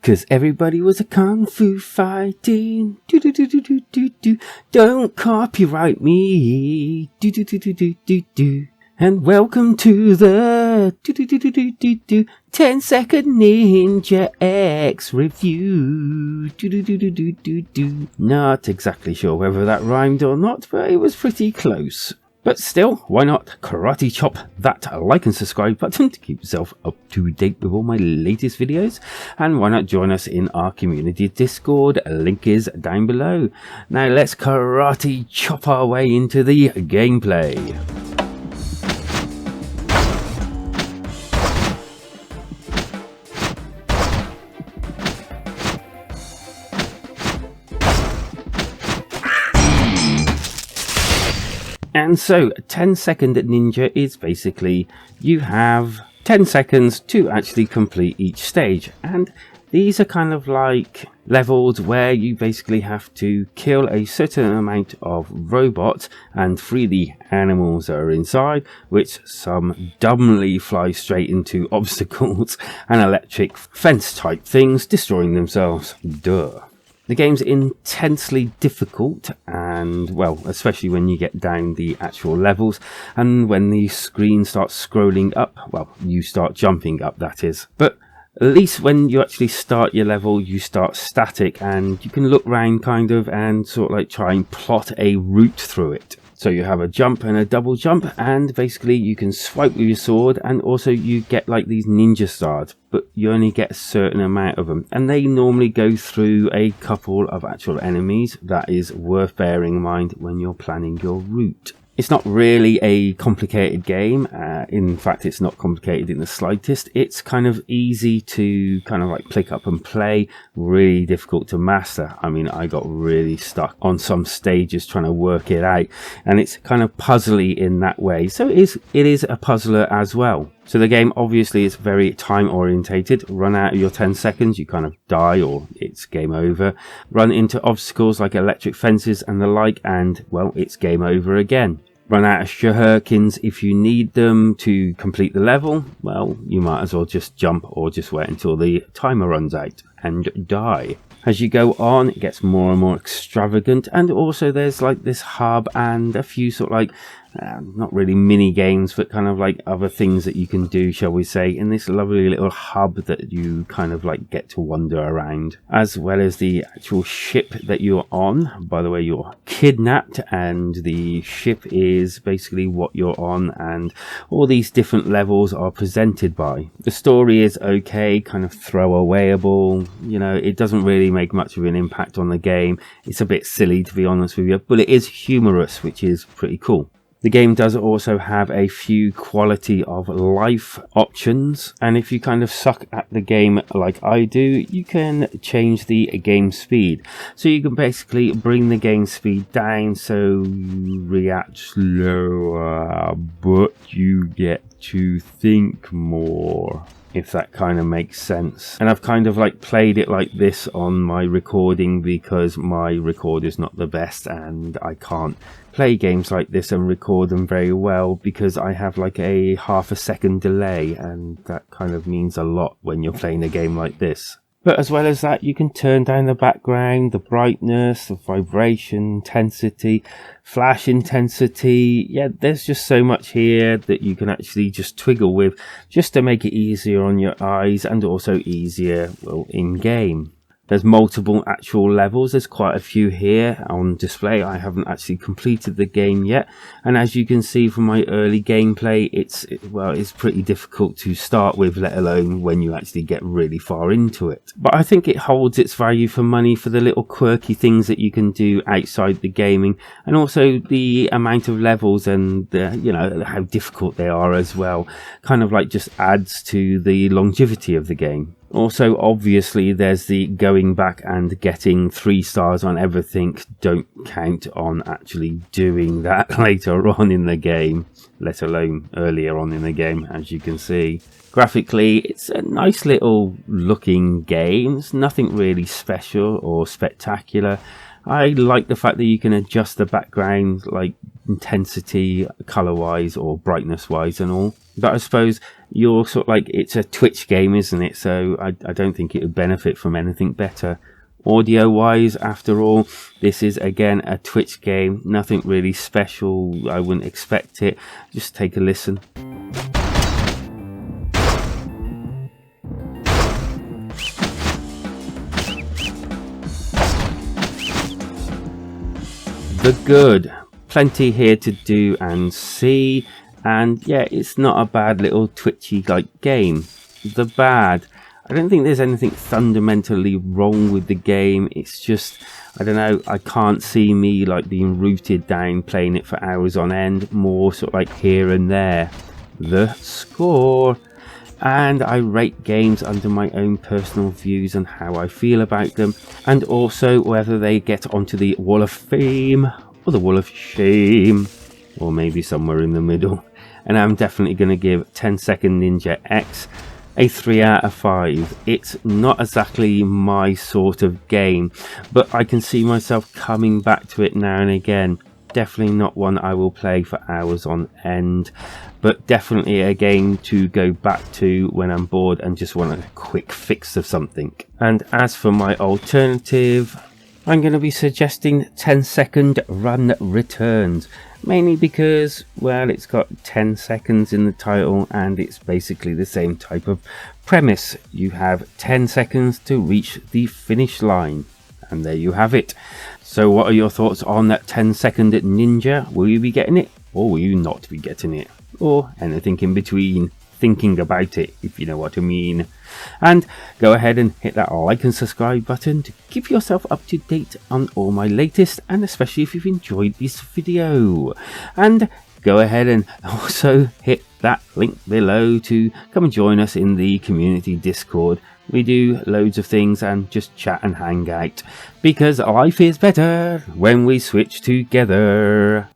'Cause everybody was a kung fu fighting. Do do do do do do do. Don't copyright me. Do do do do do do do. And welcome to the 10-second Ninja X review. Not exactly sure whether that rhymed or not, but it was pretty close. But still, why not karate chop that like and subscribe button to keep yourself up to date with all my latest videos? And why not join us in our community Discord? Link is down below. Now let's karate chop our way into the gameplay. And so 10-second ninja is basically you have 10 seconds to actually complete each stage, and these are kind of like levels where you basically have to kill a certain amount of robots and free the animals that are inside, which some dumbly fly straight into obstacles and electric fence type things, destroying themselves. Duh. The game's intensely difficult, and well, especially when you get down the actual levels, and when the screen starts scrolling up, well, you start jumping up, that is. But at least when you actually start your level, you start static, and you can look around kind of and sort of like try and plot a route through it. So you have a jump and a double jump, and basically you can swipe with your sword, and also you get like these ninja stars, but you only get a certain amount of them, and they normally go through a couple of actual enemies. That is worth bearing in mind when you're planning your route. It's not really a complicated game. In fact, it's not complicated in the slightest. It's kind of easy to kind of like pick up and play, really difficult to master. I mean, I got really stuck on some stages trying to work it out, and it's kind of puzzly in that way. So it is a puzzler as well. So the game obviously is very time orientated. Run out of your 10 seconds, you kind of die or it's game over. Run into obstacles like electric fences and the like, and well, it's game over again. Run out of shurikens if you need them to complete the level. Well, you might as well just jump or just wait until the timer runs out and die. As you go on, it gets more and more extravagant, and also there's like this hub and a few sort of like not really mini games, but kind of like other things that you can do, shall we say, in this lovely little hub that you kind of like get to wander around, as well as the actual ship that you're on. By the way, you're kidnapped, and the ship is basically what you're on, and all these different levels are presented by. The story is okay, kind of throwawayable, you know, it doesn't really make much of an impact on the game. It's a bit silly, to be honest with you, but it is humorous, which is pretty cool. The game does also have a few quality of life options, and if you kind of suck at the game like I do, you can change the game speed. So you can basically bring the game speed down so you react slower, but you get to think more, if that kind of makes sense. And I've kind of like played it like this on my recording because my recorder's not the best, and I can't play games like this and record them very well because I have like a half a second delay, and that kind of means a lot when you're playing a game like this. But as well as that, you can turn down the background, the brightness, the vibration, intensity, flash intensity. Yeah, there's just so much here that you can actually just twiggle with just to make it easier on your eyes, and also easier, well, in game. There's multiple actual levels. There's quite a few here on display. I haven't actually completed the game yet, and as you can see from my early gameplay, it's pretty difficult to start with, let alone when you actually get really far into it. But I think it holds its value for money for the little quirky things that you can do outside the gaming, and also the amount of levels and you know, how difficult they are as well. Kind of like just adds to the longevity of the game. Also, obviously, there's the going back and getting 3 stars on everything. Don't count on actually doing that later on in the game, let alone earlier on in the game, as you can see. Graphically, it's a nice little looking game. It's nothing really special or spectacular. I like the fact that you can adjust the background, like intensity, color wise or brightness wise and all. But I suppose you're sort of like, it's a Twitch game, isn't it? So I don't think it would benefit from anything better. Audio wise, after all, this is again a Twitch game, nothing really special. I wouldn't expect it. Just take a listen. The good, plenty here to do and see, and yeah, it's not a bad little twitchy like game. The bad, I don't think there's anything fundamentally wrong with the game. It's just, I don't know, I can't see me like being rooted down playing it for hours on end, more sort of like here and there. The score, and I rate games under my own personal views and how I feel about them, and also whether they get onto the Wall of Fame or the Wall of Shame, or maybe somewhere in the middle. And I'm definitely going to give 10 Second Ninja X a 3 out of 5. It's not exactly my sort of game, but I can see myself coming back to it now and again. Definitely not one I will play for hours on end, but definitely a game to go back to when I'm bored and just want a quick fix of something. And as for my alternative, I'm going to be suggesting 10 Second Run Returns, mainly because, well, it's got 10 seconds in the title and it's basically the same type of premise. You have 10 seconds to reach the finish line, and there you have it. So what are your thoughts on that 10 Second Ninja? Will you be getting it, or will you not be getting it, or anything in between? Thinking about it, if you know what I mean. And go ahead and hit that like and subscribe button to keep yourself up to date on all my latest, and especially if you've enjoyed this video. And go ahead and also hit that link below to come and join us in the community Discord. We do loads of things and just chat and hang out, because life is better when we switch together.